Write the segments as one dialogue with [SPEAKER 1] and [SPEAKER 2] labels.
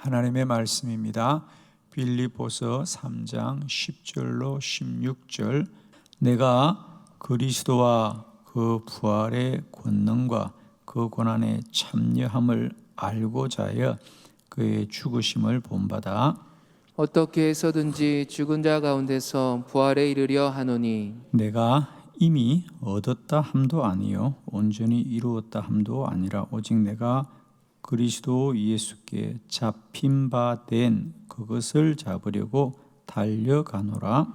[SPEAKER 1] 하나님의 말씀입니다. 빌립보서 3장 10절로 16절. 내가 그리스도와 그 부활의 권능과 그 고난의 참여함을 알고자 하여 그의 죽으심을 본받아
[SPEAKER 2] 어떻게 해서든지 죽은 자 가운데서 부활에 이르려 하노니
[SPEAKER 1] 내가 이미 얻었다 함도 아니요 온전히 이루었다 함도 아니라 오직 내가 그리스도 예수께 잡힌 바 된 그것을 잡으려고 달려가노라.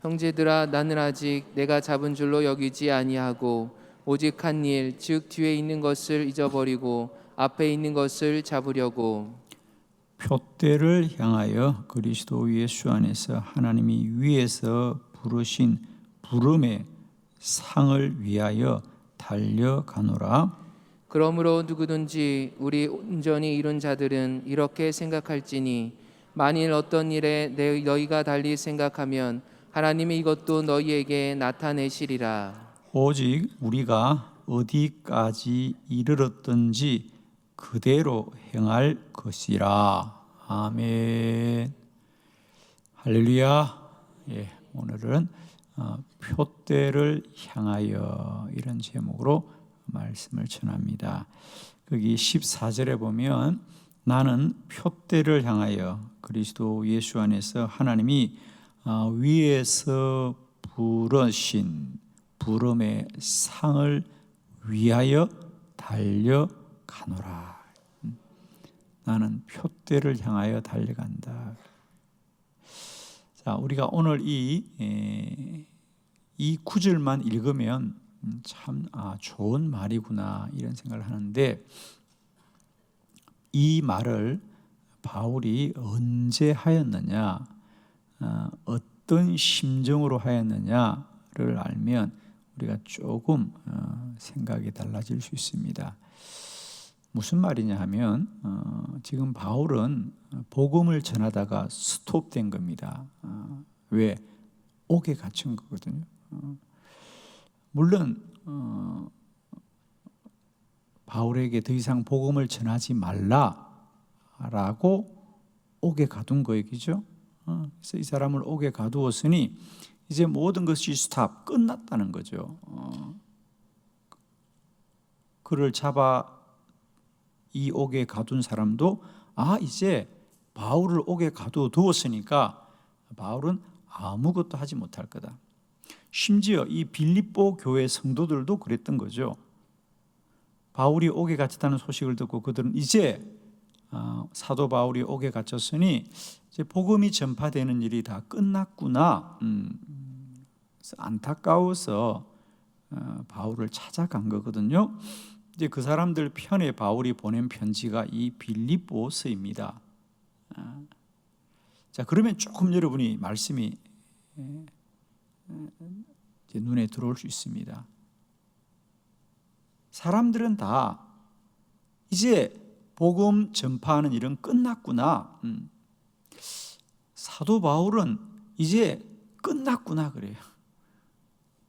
[SPEAKER 2] 형제들아 나는 아직 내가 잡은 줄로 여기지 아니하고 오직 한 일 즉 뒤에 있는 것을 잊어버리고 앞에 있는 것을 잡으려고
[SPEAKER 1] 표대를 향하여 그리스도 예수 안에서 하나님이 위에서 부르신 부름의 상을 위하여 달려가노라.
[SPEAKER 2] 그러므로 누구든지 우리 온전히 이룬 자들은 이렇게 생각할지니 만일 어떤 일에 너희가 달리 생각하면 하나님이 이것도 너희에게 나타내시리라.
[SPEAKER 1] 오직 우리가 어디까지 이르렀든지 그대로 행할 것이라. 아멘. 할렐루야. 오늘은 표대를 향하여 이런 제목으로 말씀을 전합니다. 거기 14절에 보면 나는 표대를 향하여 그리스도 예수 안에서 하나님이 위에서 부르신 부름의 상을 위하여 달려가노라. 나는 표대를 향하여 달려간다. 자, 우리가 오늘 이 구절만 읽으면 참 좋은 말이구나 이런 생각을 하는데, 이 말을 바울이 언제 하였느냐, 어떤 심정으로 하였느냐를 알면 우리가 조금 생각이 달라질 수 있습니다. 무슨 말이냐 하면 지금 바울은 복음을 전하다가 스톱된 겁니다. 왜? 옥에 갇힌 거거든요. 물론 바울에게 더 이상 복음을 전하지 말라라고 옥에 가둔 거이죠. 그래서 이 사람을 옥에 가두었으니 이제 모든 것이 스탑, 끝났다는 거죠. 그를 잡아 이 옥에 가둔 사람도 이제 바울을 옥에 가두었으니까 바울은 아무것도 하지 못할 거다. 심지어 이 빌립보 교회 성도들도 그랬던 거죠. 바울이 옥에 갇혔다는 소식을 듣고 그들은 이제 사도 바울이 옥에 갇혔으니 이제 복음이 전파되는 일이 다 끝났구나. 그래서 안타까워서 바울을 찾아간 거거든요. 이제 그 사람들 편에 바울이 보낸 편지가 이 빌립보서입니다. 자, 그러면 조금 여러분이 말씀이 이제 눈에 들어올 수 있습니다. 사람들은 다 이제 복음 전파하는 일은 끝났구나. 사도 바울은 이제 끝났구나 그래요.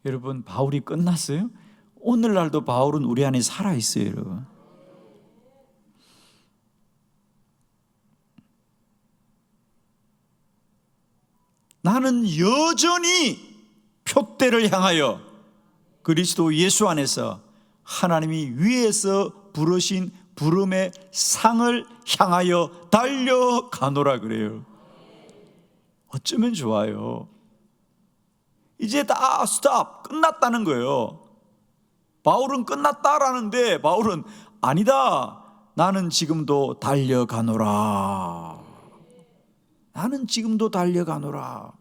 [SPEAKER 1] 여러분, 바울이 끝났어요? 오늘날도 바울은 우리 안에 살아있어요, 여러분. 나는 여전히 표대를 향하여 그리스도 예수 안에서 하나님이 위에서 부르신 부름의 상을 향하여 달려가노라 그래요. 어쩌면 좋아요. 이제 다 스탑, 끝났다는 거예요. 바울은 끝났다라는데 바울은 아니다. 나는 지금도 달려가노라. 나는 지금도 달려가노라.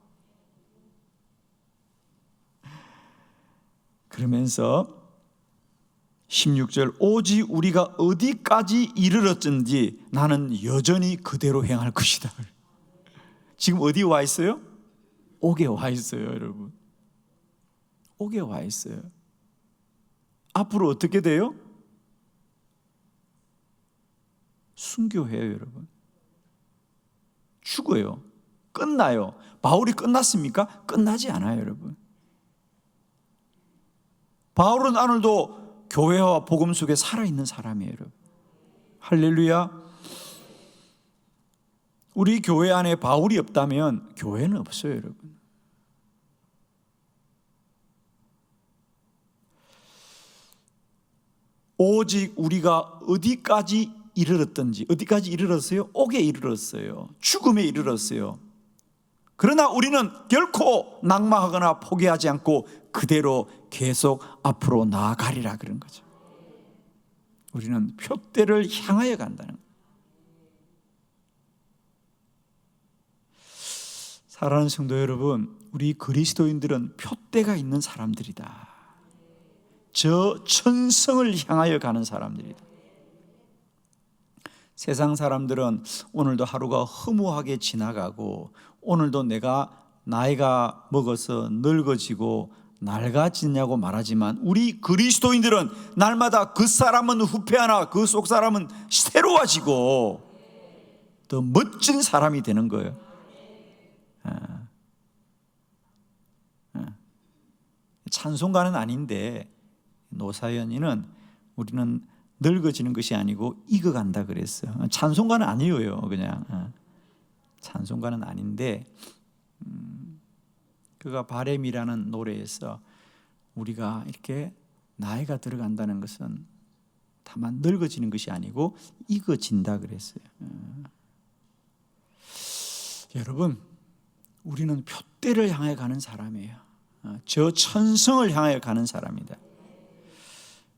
[SPEAKER 1] 그러면서 16절 오직 우리가 어디까지 이르렀든지 나는 여전히 그대로 행할 것이다. 지금 어디 와 있어요? 옥에 와 있어요, 여러분. 옥에 와 있어요. 앞으로 어떻게 돼요? 순교해요, 여러분. 죽어요. 끝나요. 바울이 끝났습니까? 끝나지 않아요, 여러분. 바울은 오늘도 교회와 복음 속에 살아있는 사람이에요, 여러분. 할렐루야. 우리 교회 안에 바울이 없다면 교회는 없어요, 여러분. 오직 우리가 어디까지 이르렀던지, 어디까지 이르렀어요? 옥에 이르렀어요. 죽음에 이르렀어요. 그러나 우리는 결코 낙마하거나 포기하지 않고 그대로 계속 앞으로 나아가리라 그런 거죠. 우리는 표대를 향하여 간다는 거예요. 사랑하는 성도 여러분, 우리 그리스도인들은 표대가 있는 사람들이다. 저 천성을 향하여 가는 사람들이다. 세상 사람들은 오늘도 하루가 허무하게 지나가고, 오늘도 내가 나이가 먹어서 늙어지고 낡아지냐고 말하지만, 우리 그리스도인들은 날마다 그 사람은 후패하나 그 속 사람은 새로워지고 더 멋진 사람이 되는 거예요. 찬송가는 아닌데 노사연이는 우리는 늙어지는 것이 아니고 익어간다 그랬어요. 찬송가는 아니에요. 그냥 찬송가는 아닌데, 그가 바램이라는 노래에서 우리가 이렇게 나이가 들어간다는 것은 다만 늙어지는 것이 아니고 익어진다 그랬어요. 여러분, 우리는 표대를 향해 가는 사람이에요. 저 천성을 향해 가는 사람이다.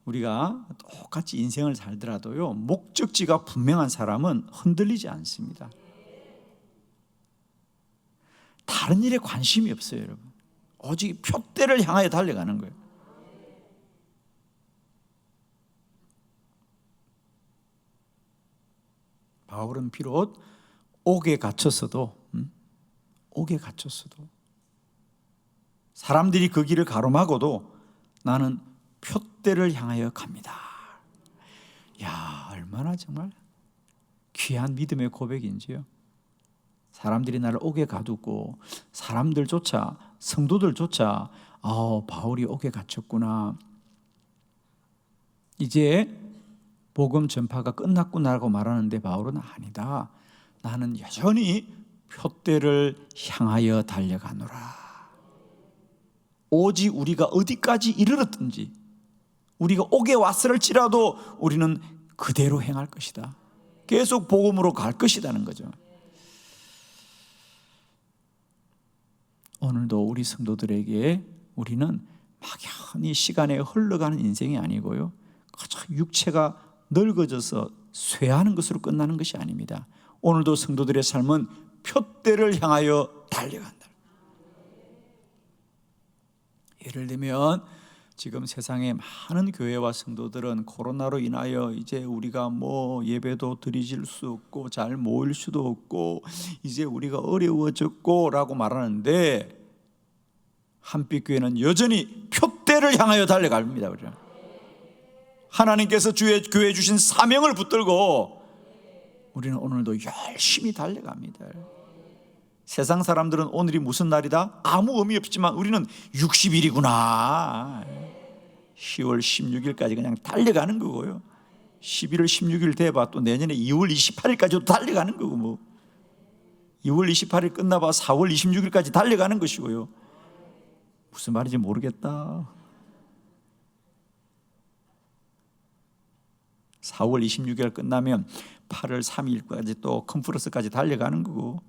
[SPEAKER 1] 우리가 똑같이 인생을 살더라도요, 목적지가 분명한 사람은 흔들리지 않습니다. 다른 일에 관심이 없어요, 여러분. 오직 표대를 향하여 달려가는 거예요. 바울은 비록 옥에 갇혔어도 사람들이 그 길을 가로막아도 나는 표대를 향하여 갑니다. 야, 얼마나 정말 귀한 믿음의 고백인지요. 사람들이 나를 옥에 가두고, 사람들조차, 성도들조차 바울이 옥에 갇혔구나, 이제 복음 전파가 끝났구나라고 말하는데, 바울은 아니다. 나는 여전히 표대를 향하여 달려가노라. 오직 우리가 어디까지 이르렀든지, 우리가 옥에 왔을지라도 우리는 그대로 행할 것이다. 계속 복음으로 갈 것이라는 거죠. 오늘도 우리 성도들에게 우리는 막연히 시간에 흘러가는 인생이 아니고요, 그저 육체가 늙어져서 쇠하는 것으로 끝나는 것이 아닙니다. 오늘도 성도들의 삶은 표대를 향하여 달려간다. 예를 들면 지금 세상의 많은 교회와 성도들은 코로나로 인하여 이제 우리가 예배도 드리질 수 없고 잘 모일 수도 없고 이제 우리가 어려워졌고 라고 말하는데, 한빛교회는 여전히 표대를 향하여 달려갑니다. 하나님께서 주의 교회에 주신 사명을 붙들고 우리는 오늘도 열심히 달려갑니다. 세상 사람들은 오늘이 무슨 날이다? 아무 의미 없지만 우리는 60일이구나. 10월 16일까지 그냥 달려가는 거고요. 11월 16일 돼봐 또 내년에 2월 28일까지도 달려가는 거고, 2월 28일 끝나봐 4월 26일까지 달려가는 것이고요. 무슨 말인지 모르겠다. 4월 26일 끝나면 8월 3일까지 또 컨퍼런스까지 달려가는 거고,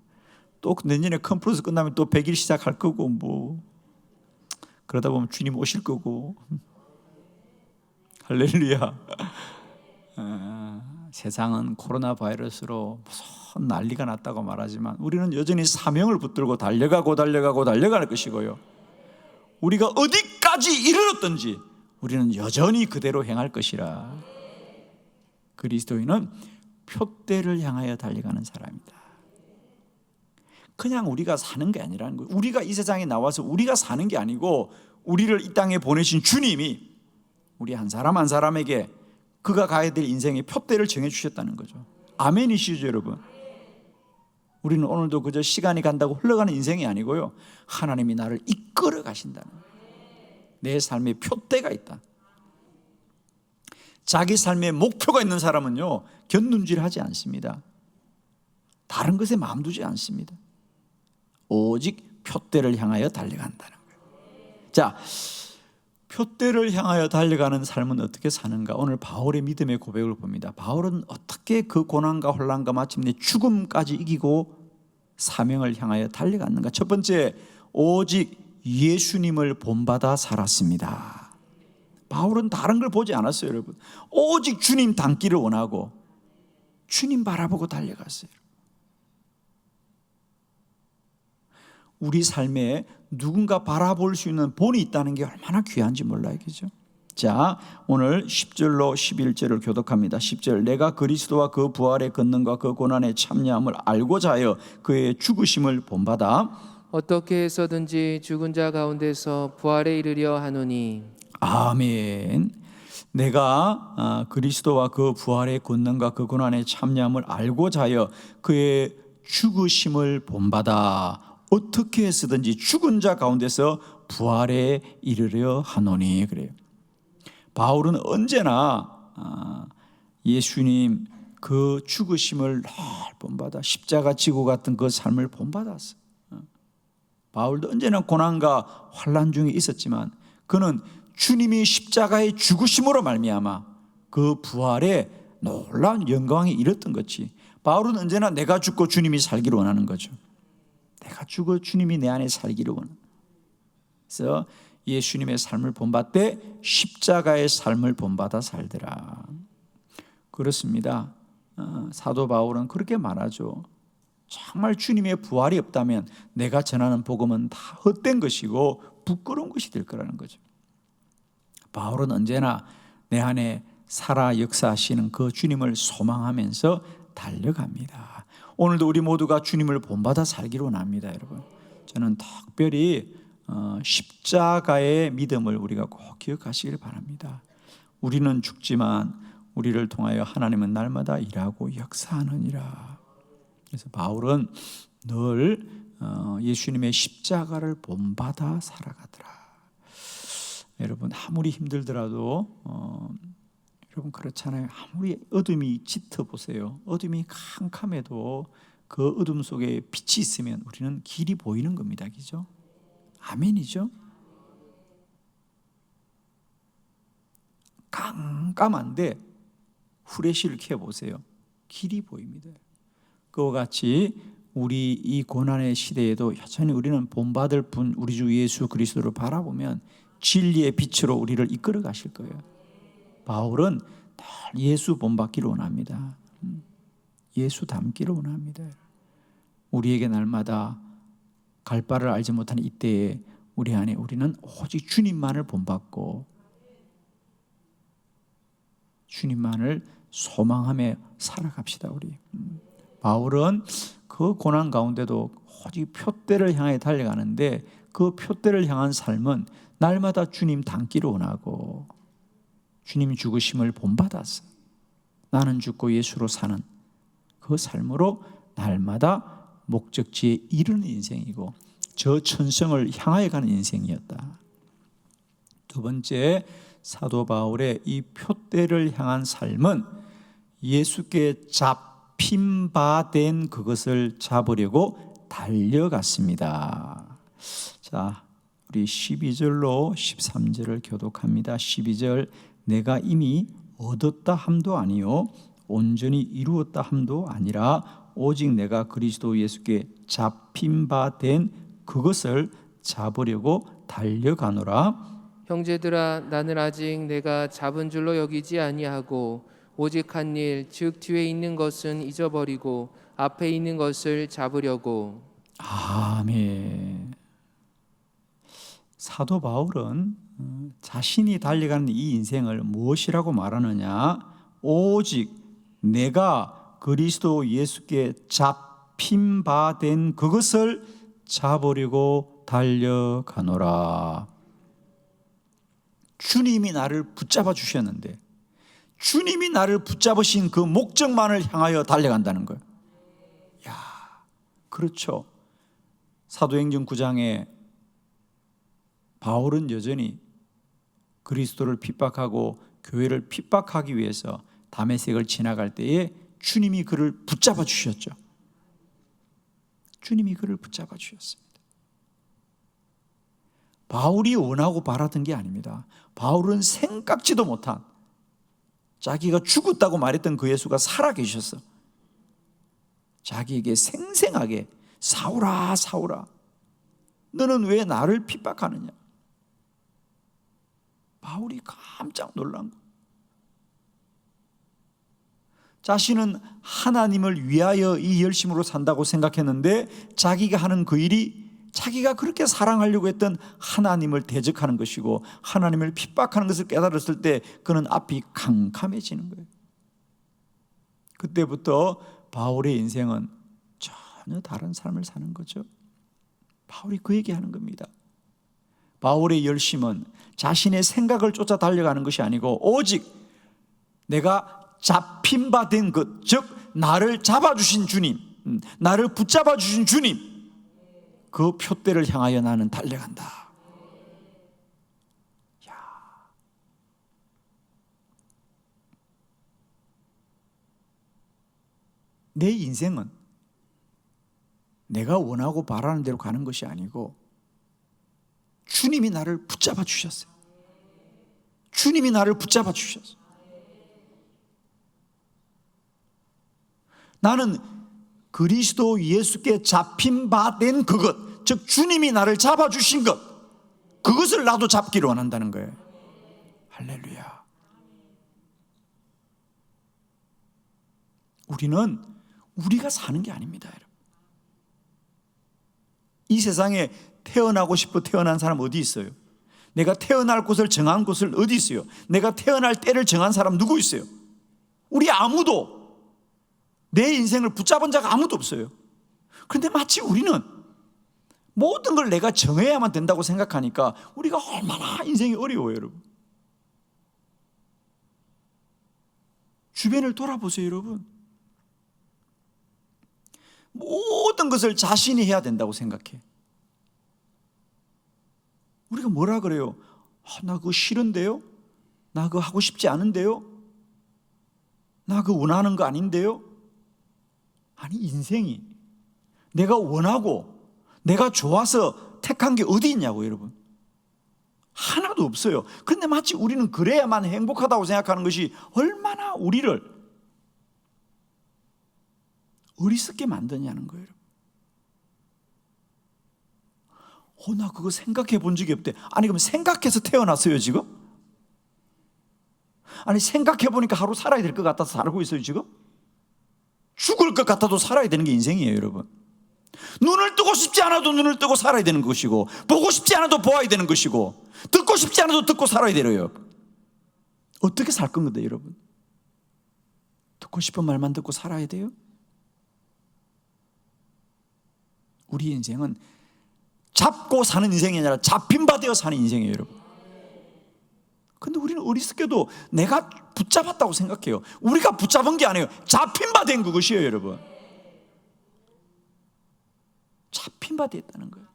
[SPEAKER 1] 또 내년에 컨퍼런스 끝나면 또 100일 시작할 거고, 그러다 보면 주님 오실 거고. 할렐루야. 세상은 코로나 바이러스로 무슨 난리가 났다고 말하지만 우리는 여전히 사명을 붙들고 달려가고 달려갈 것이고요, 우리가 어디까지 이르렀든지 우리는 여전히 그대로 행할 것이라. 그리스도인은 표대를 향하여 달려가는 사람이다. 그냥 우리가 사는 게 아니라는 거예요. 우리가 이 세상에 나와서 우리가 사는 게 아니고, 우리를 이 땅에 보내신 주님이 우리 한 사람 한 사람에게 그가 가야 될 인생의 표대를 정해주셨다는 거죠. 아멘이시죠, 여러분? 우리는 오늘도 그저 시간이 간다고 흘러가는 인생이 아니고요, 하나님이 나를 이끌어 가신다는 거예요. 내 삶의 표대가 있다. 자기 삶의 목표가 있는 사람은요, 견눈질하지 않습니다. 다른 것에 마음 두지 않습니다. 오직 표대를 향하여 달려간다는 거예요. 자, 표대를 향하여 달려가는 삶은 어떻게 사는가? 오늘 바울의 믿음의 고백을 봅니다. 바울은 어떻게 그 고난과 혼란과 마침내 죽음까지 이기고 사명을 향하여 달려갔는가? 첫 번째, 오직 예수님을 본받아 살았습니다. 바울은 다른 걸 보지 않았어요, 여러분. 오직 주님 닮기를 원하고 주님 바라보고 달려갔어요. 우리 삶에 누군가 바라볼 수 있는 본이 있다는 게 얼마나 귀한지 몰라요, 그죠? 자, 오늘 10절로 11절을 교독합니다. 10절, 내가 그리스도와 그 부활의 권능과 그 고난의 참여함을 알고자 하여 그의 죽으심을 본받아
[SPEAKER 2] 어떻게 해서든지 죽은 자 가운데서 부활에 이르려 하노니.
[SPEAKER 1] 아멘. 내가 그리스도와 그 부활의 권능과 그 고난의 참여함을 알고자 하여 그의 죽으심을 본받아 어떻게 해서든지 죽은 자 가운데서 부활에 이르려 하노니. 그래요. 바울은 언제나 예수님 그 죽으심을 늘 본받아 십자가 지고 갔던 그 삶을 본받았어. 바울도 언제나 고난과 환난 중에 있었지만 그는 주님이 십자가의 죽으심으로 말미암아 그 부활에 놀라운 영광이 이뤘던 것이, 바울은 언제나 내가 죽고 주님이 살기를 원하는 거죠. 내가 죽어 주님이 내 안에 살기를 원하는. 그래서 예수님의 삶을 본받되 십자가의 삶을 본받아 살더라. 그렇습니다. 사도 바울은 그렇게 말하죠. 정말 주님의 부활이 없다면 내가 전하는 복음은 다 헛된 것이고 부끄러운 것이 될 거라는 거죠. 바울은 언제나 내 안에 살아 역사하시는 그 주님을 소망하면서 달려갑니다. 오늘도 우리 모두가 주님을 본받아 살기를 원합니다, 여러분. 저는 특별히 십자가의 믿음을 우리가 꼭 기억하시길 바랍니다. 우리는 죽지만 우리를 통하여 하나님은 날마다 일하고 역사하느니라. 그래서 바울은 늘 예수님의 십자가를 본받아 살아가더라. 여러분, 아무리 힘들더라도 여러분 그렇잖아요. 아무리 어둠이 짙어 보세요. 어둠이 캄캄해도 그 어둠 속에 빛이 있으면 우리는 길이 보이는 겁니다. 그죠? 아멘이죠? 깜깜한데 후레쉬를 켜보세요. 길이 보입니다. 그와 같이 우리 이 고난의 시대에도 여전히 우리는 본받을 분 우리 주 예수 그리스도를 바라보면 진리의 빛으로 우리를 이끌어 가실 거예요. 바울은 늘 예수 본받기를 원합니다. 예수 닮기를 원합니다. 우리에게 날마다 갈 바를 알지 못하는 이때에 우리 안에 우리는 오직 주님만을 본받고 주님만을 소망하며 살아갑시다. 우리 바울은 그 고난 가운데도 오직 표대를 향해 달려가는데 그 표대를 향한 삶은 날마다 주님 닮기를 원하고 주님 죽으심을 본받았어. 나는 죽고 예수로 사는 그 삶으로 날마다 목적지에 이르는 인생이고 저 천성을 향하여 가는 인생이었다. 두 번째, 사도 바울의 이 표대를 향한 삶은 예수께 잡힌 바 된 그것을 잡으려고 달려갔습니다. 자, 우리 12절로 13절을 교독합니다. 12절, 내가 이미 얻었다 함도 아니요 온전히 이루었다 함도 아니라 오직 내가 그리스도 예수께 잡힌 바 된 그것을 잡으려고 달려가노라.
[SPEAKER 2] 형제들아, 나는 아직 내가 잡은 줄로 여기지 아니하고 오직 한 일, 즉 뒤에 있는 것은 잊어버리고 앞에 있는 것을 잡으려고.
[SPEAKER 1] 아멘. 사도 바울은 자신이 달려가는 이 인생을 무엇이라고 말하느냐? 오직 내가 그리스도 예수께 잡힌 바 된 그것을 잡으려고 달려가노라. 주님이 나를 붙잡아 주셨는데 주님이 나를 붙잡으신 그 목적만을 향하여 달려간다는 거예요. 야, 그렇죠. 사도행전 9장에 바울은 여전히 그리스도를 핍박하고 교회를 핍박하기 위해서 다메섹을 지나갈 때에 주님이 그를 붙잡아 주셨죠. 주님이 그를 붙잡아 주셨습니다. 바울이 원하고 바라던 게 아닙니다. 바울은 생각지도 못한, 자기가 죽었다고 말했던 그 예수가 살아계셨어. 자기에게 생생하게 사울아 사울아 너는 왜 나를 핍박하느냐. 바울이 깜짝 놀란 거. 자신은 하나님을 위하여 이 열심으로 산다고 생각했는데 자기가 하는 그 일이 자기가 그렇게 사랑하려고 했던 하나님을 대적하는 것이고 하나님을 핍박하는 것을 깨달았을 때 그는 앞이 캄캄해지는 거예요. 그때부터 바울의 인생은 전혀 다른 삶을 사는 거죠. 바울이 그 얘기하는 겁니다. 바울의 열심은 자신의 생각을 쫓아 달려가는 것이 아니고 오직 내가 잡힌 바 된 것, 즉 나를 잡아주신 주님, 나를 붙잡아 주신 주님, 그 표대를 향하여 나는 달려간다. 야. 내 인생은 내가 원하고 바라는 대로 가는 것이 아니고 주님이 나를 붙잡아 주셨어요. 주님이 나를 붙잡아 주셨어요. 나는 그리스도 예수께 잡힌 바 된 그것, 즉 주님이 나를 잡아주신 것, 그것을 나도 잡기를 원한다는 거예요. 할렐루야. 우리는 우리가 사는 게 아닙니다, 여러분. 이 세상에 태어나고 싶어 태어난 사람 어디 있어요? 내가 태어날 곳을 정한 곳을 어디 있어요? 내가 태어날 때를 정한 사람 누구 있어요? 우리 아무도 내 인생을 붙잡은 자가 아무도 없어요. 그런데 마치 우리는 모든 걸 내가 정해야만 된다고 생각하니까 우리가 얼마나 인생이 어려워요, 여러분. 주변을 돌아보세요, 여러분. 모든 것을 자신이 해야 된다고 생각해. 우리가 뭐라 그래요? 나 그거 싫은데요? 나 그거 하고 싶지 않은데요? 나 그거 원하는 거 아닌데요? 아니, 인생이 내가 원하고 내가 좋아서 택한 게 어디 있냐고, 여러분. 하나도 없어요. 그런데 마치 우리는 그래야만 행복하다고 생각하는 것이 얼마나 우리를 어리석게 만드냐는 거예요. 나 그거 생각해 본 적이 없대. 아니, 그럼 생각해서 태어났어요, 지금? 아니, 생각해 보니까 하루 살아야 될 것 같아서 살고 있어요, 지금? 죽을 것 같아도 살아야 되는 게 인생이에요, 여러분. 눈을 뜨고 싶지 않아도 눈을 뜨고 살아야 되는 것이고, 보고 싶지 않아도 보아야 되는 것이고, 듣고 싶지 않아도 듣고 살아야 돼요. 어떻게 살 건데, 여러분? 듣고 싶은 말만 듣고 살아야 돼요? 우리 인생은 잡고 사는 인생이 아니라 잡힌 바 되어 사는 인생이에요, 여러분. 근데 우리는 어리석게도 내가 붙잡았다고 생각해요. 우리가 붙잡은 게 아니에요. 잡힌 바 된 그것이에요, 여러분. 잡힌 바 됐다는 거예요.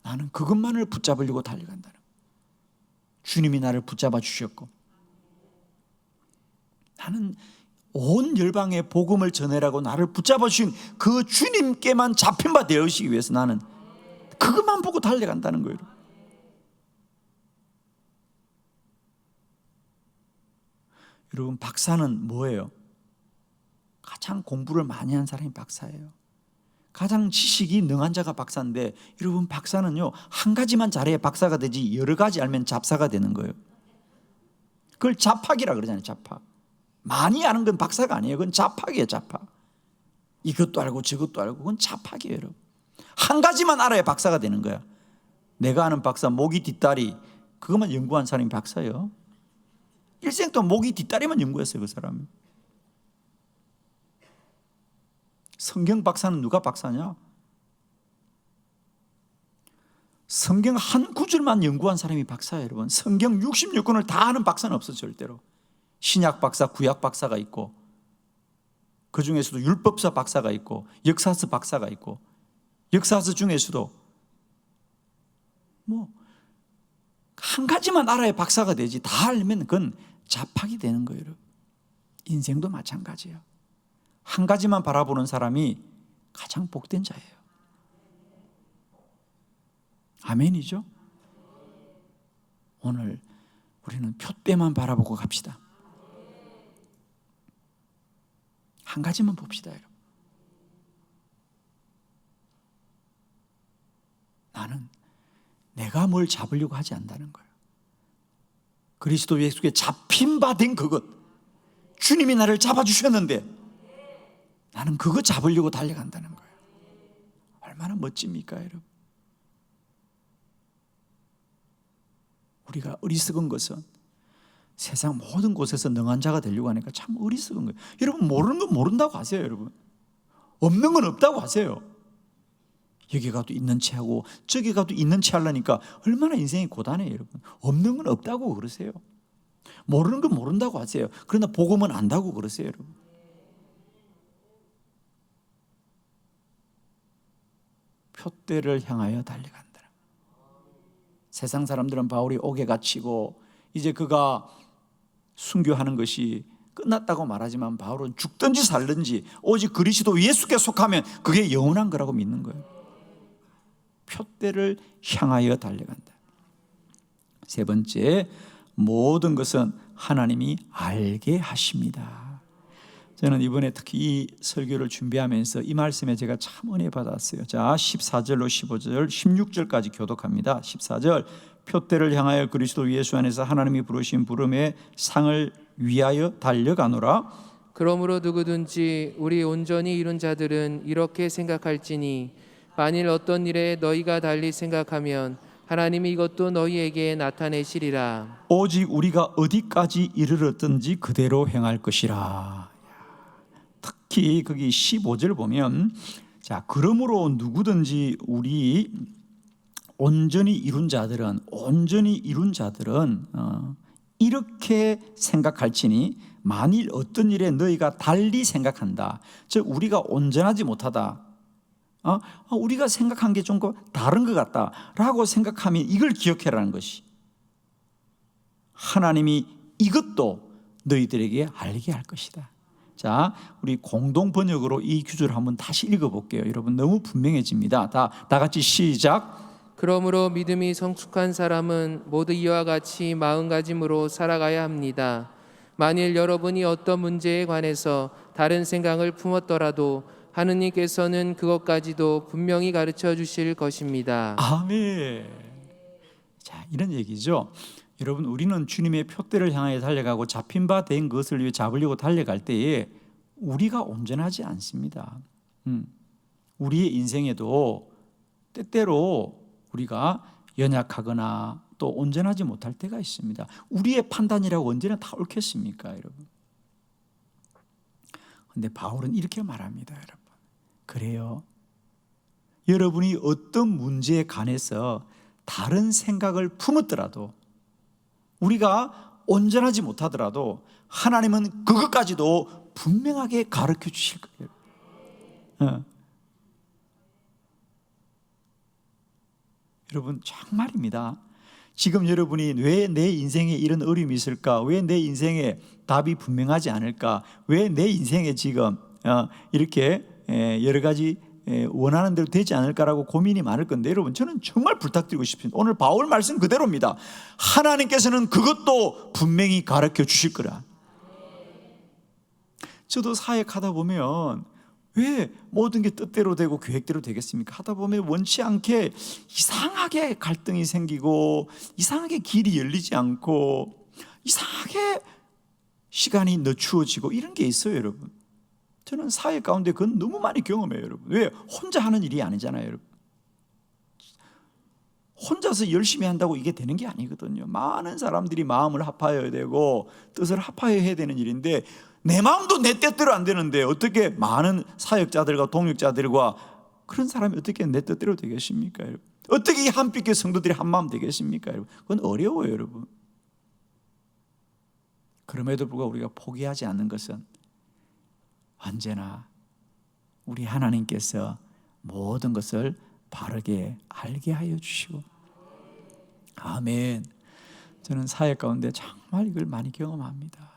[SPEAKER 1] 나는 그것만을 붙잡으려고 달려간다는 거예요. 주님이 나를 붙잡아 주셨고, 나는 온 열방에 복음을 전해라고 나를 붙잡아 주신 그 주님께만 잡힌 바 되시기 위해서 나는 그것만 보고 달려간다는 거예요. 여러분, 박사는 뭐예요? 가장 공부를 많이 한 사람이 박사예요. 가장 지식이 능한 자가 박사인데, 여러분, 박사는요, 한 가지만 잘해야 박사가 되지 여러 가지 알면 잡사가 되는 거예요. 그걸 잡학이라 그러잖아요. 잡학. 많이 아는 건 박사가 아니에요. 그건 잡학이에요. 잡학. 이것도 알고 저것도 알고, 그건 잡학이에요, 여러분. 한 가지만 알아야 박사가 되는 거야. 내가 아는 박사, 목이 뒷다리, 그것만 연구한 사람이 박사예요. 일생 동안 목이 뒷다리만 연구했어요, 그 사람이. 성경 박사는 누가 박사냐? 성경 한 구절만 연구한 사람이 박사예요, 여러분. 성경 66권을 다 아는 박사는 없어, 절대로. 신약 박사, 구약 박사가 있고, 그 중에서도 율법사 박사가 있고, 역사서 박사가 있고, 역사서 중에서도 한 가지만 알아야 박사가 되지, 다 알면 그건 잡학이 되는 거예요, 여러분. 인생도 마찬가지예요. 한 가지만 바라보는 사람이 가장 복된 자예요. 아멘이죠? 오늘 우리는 표대만 바라보고 갑시다. 한 가지만 봅시다, 여러분. 나는 내가 뭘 잡으려고 하지 않는다는 거예요. 그리스도 예수께 잡힌 바 된 그것, 주님이 나를 잡아주셨는데 나는 그거 잡으려고 달려간다는 거예요. 얼마나 멋집니까, 여러분? 우리가 어리석은 것은 세상 모든 곳에서 능한 자가 되려고 하니까 참 어리석은 거예요. 여러분, 모르는 건 모른다고 하세요. 여러분, 없는 건 없다고 하세요. 여기 가도 있는 채 하고 저기 가도 있는 채 하려니까 얼마나 인생이 고단해요. 여러분, 없는 건 없다고 그러세요. 모르는 건 모른다고 하세요. 그러나 복음은 안다고 그러세요. 여러분, 표대를 향하여 달려간다. 세상 사람들은 바울이 옥에 갇히고 이제 그가 순교하는 것이 끝났다고 말하지만 바울은 죽든지 살든지 오직 그리스도 예수께 속하면 그게 영원한 거라고 믿는 거예요. 표대를 향하여 달려간다. 세 번째, 모든 것은 하나님이 알게 하십니다. 저는 이번에 특히 이 설교를 준비하면서 이 말씀에 제가 참 은혜 받았어요. 자, 14절로 15절, 16절까지 교독합니다. 14절, 표대를 향하여 그리스도 예수 안에서 하나님이 부르신 부름의 상을 위하여 달려가노라.
[SPEAKER 2] 그러므로 누구든지 우리 온전히 이룬 자들은 이렇게 생각할지니 만일 어떤 일에 너희가 달리 생각하면 하나님이 이것도 너희에게 나타내시리라.
[SPEAKER 1] 오직 우리가 어디까지 이르렀든지 그대로 행할 것이라. 특히 거기 15절 보면, 자, 그러므로 누구든지 우리 온전히 이룬 자들은 이렇게 생각할지니 만일 어떤 일에 너희가 달리 생각한다, 즉 우리가 온전하지 못하다, 우리가 생각한 게 좀 다른 것 같다라고 생각하면 이걸 기억해라는 것이, 하나님이 이것도 너희들에게 알게 할 것이다. 자, 우리 공동 번역으로 이 구절을 한번 다시 읽어볼게요. 여러분, 너무 분명해집니다. 다 같이 시작.
[SPEAKER 2] 그러므로 믿음이 성숙한 사람은 모두 이와 같이 마음가짐으로 살아가야 합니다. 만일 여러분이 어떤 문제에 관해서 다른 생각을 품었더라도 하느님께서는 그것까지도 분명히 가르쳐 주실 것입니다.
[SPEAKER 1] 아멘. 자, 이런 얘기죠. 여러분, 우리는 주님의 표대를 향해 달려가고 잡힌 바 된 것을 위해 잡으려고 달려갈 때에 우리가 온전하지 않습니다. 우리의 인생에도 때때로 우리가 연약하거나 또 온전하지 못할 때가 있습니다. 우리의 판단이라고 언제나 다 옳겠습니까, 여러분? 그런데 바울은 이렇게 말합니다, 여러분. 그래요. 여러분이 어떤 문제에 관해서 다른 생각을 품었더라도, 우리가 온전하지 못하더라도 하나님은 그것까지도 분명하게 가르쳐 주실 거예요. 여러분, 정말입니다. 지금 여러분이 왜 내 인생에 이런 어려움이 있을까? 왜 내 인생에 답이 분명하지 않을까? 왜 내 인생에 지금 이렇게 여러 가지 원하는 대로 되지 않을까라고 고민이 많을 건데, 여러분, 저는 정말 부탁드리고 싶습니다. 오늘 바울 말씀 그대로입니다. 하나님께서는 그것도 분명히 가르쳐 주실 거라. 저도 사역하다 보면 왜 모든 게 뜻대로 되고 계획대로 되겠습니까? 하다 보면 원치 않게 이상하게 갈등이 생기고 이상하게 길이 열리지 않고 이상하게 시간이 늦추어지고 이런 게 있어요, 여러분. 저는 사회 가운데 그건 너무 많이 경험해요, 여러분. 왜? 혼자 하는 일이 아니잖아요, 여러분. 혼자서 열심히 한다고 이게 되는 게 아니거든요. 많은 사람들이 마음을 합하여야 되고 뜻을 합하여야 되는 일인데, 내 마음도 내 뜻대로 안 되는데 어떻게 많은 사역자들과 동역자들과 그런 사람이 어떻게 내 뜻대로 되겠습니까, 여러분? 어떻게 이 한빛교회 성도들이 한 마음 되겠습니까, 여러분? 그건 어려워요, 여러분. 그럼에도 불구하고 우리가 포기하지 않는 것은 언제나 우리 하나님께서 모든 것을 바르게 알게 하여 주시고, 아멘. 저는 사역 가운데 정말 이걸 많이 경험합니다.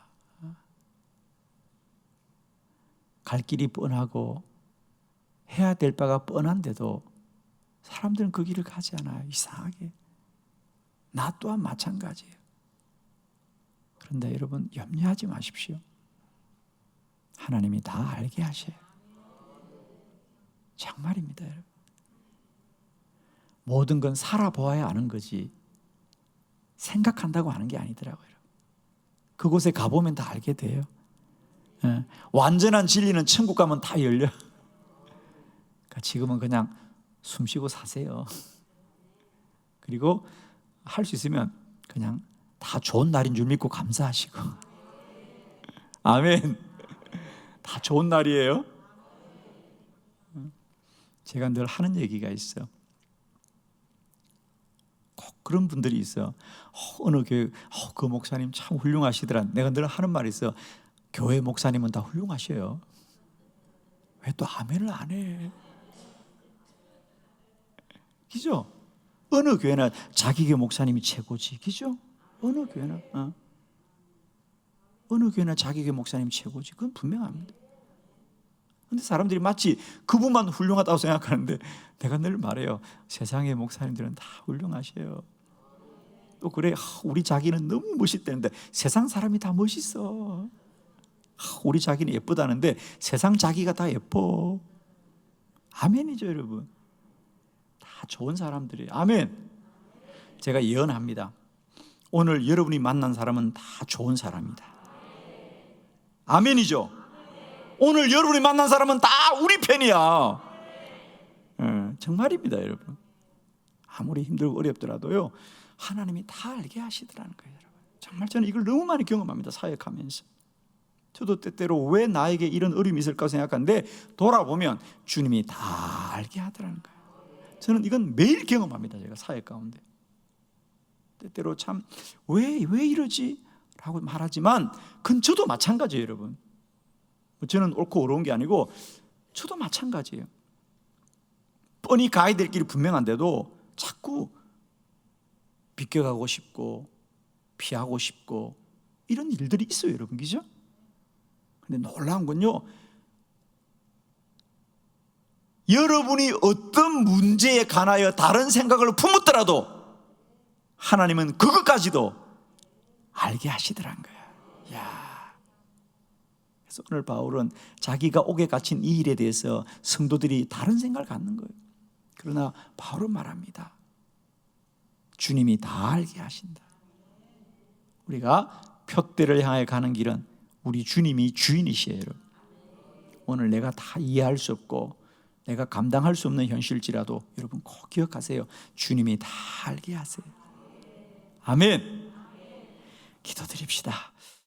[SPEAKER 1] 갈 길이 뻔하고 해야 될 바가 뻔한데도 사람들은 그 길을 가지 않아요. 이상하게. 나 또한 마찬가지예요. 그런데 여러분 염려하지 마십시오. 하나님이 다 알게 하셔요. 정말입니다, 여러분. 모든 건 살아보아야 아는 거지 생각한다고 아는 게 아니더라고요. 그곳에 가보면 다 알게 돼요. 완전한 진리는 천국 가면 다 열려. 그러니까 지금은 그냥 숨 쉬고 사세요. 그리고 할 수 있으면 그냥 다 좋은 날인 줄 믿고 감사하시고. 아멘. 다 좋은 날이에요. 제가 늘 하는 얘기가 있어. 꼭 그런 분들이 있어. 어느 교회 그 목사님 참 훌륭하시더라. 내가 늘 하는 말이 있어. 교회 목사님은 다 훌륭하셔요. 왜 또 아멘을 안 해? 그죠? 어느 교회나 자기 교회 목사님이 최고지. 그죠? 어느 교회나 어느 교회나 자기 교회 목사님이 최고지. 그건 분명합니다. 근데 사람들이 마치 그분만 훌륭하다고 생각하는데 내가 늘 말해요. 세상의 목사님들은 다 훌륭하셔요. 또 그래, 우리 자기는 너무 멋있다는데 세상 사람이 다 멋있어. 우리 자기는 예쁘다는데 세상 자기가 다 예뻐. 아멘이죠, 여러분. 다 좋은 사람들이에요. 아멘. 제가 예언합니다. 오늘 여러분이 만난 사람은 다 좋은 사람이다. 아멘이죠. 오늘 여러분이 만난 사람은 다 우리 편이야. 정말입니다, 여러분. 아무리 힘들고 어렵더라도요 하나님이 다 알게 하시더라는 거예요, 여러분. 정말 저는 이걸 너무 많이 경험합니다, 사역하면서. 저도 때때로 왜 나에게 이런 어려움이 있을까 생각하는데 돌아보면 주님이 다 알게 하더라는 거예요. 저는 이건 매일 경험합니다, 제가 사역 가운데. 때때로 참 왜 이러지? 라고 말하지만 그건 저도 마찬가지예요, 여러분. 저는 옳고 어려운 게 아니고 저도 마찬가지예요. 뻔히 가야 될 길이 분명한데도 자꾸 비껴가고 싶고 피하고 싶고 이런 일들이 있어요, 여러분. 그죠? 근데 놀라운 건요, 여러분이 어떤 문제에 관하여 다른 생각을 품었더라도 하나님은 그것까지도 알게 하시더란 거예요. 야. 그래서 오늘 바울은 자기가 옥에 갇힌 이 일에 대해서 성도들이 다른 생각을 갖는 거예요. 그러나 바울은 말합니다. 주님이 다 알게 하신다. 우리가 표대를 향해 가는 길은 우리 주님이 주인이시에요, 여러분. 오늘 내가 다 이해할 수 없고 내가 감당할 수 없는 현실일지라도 여러분 꼭 기억하세요. 주님이 다 알게 하세요. 아멘. 기도드립시다.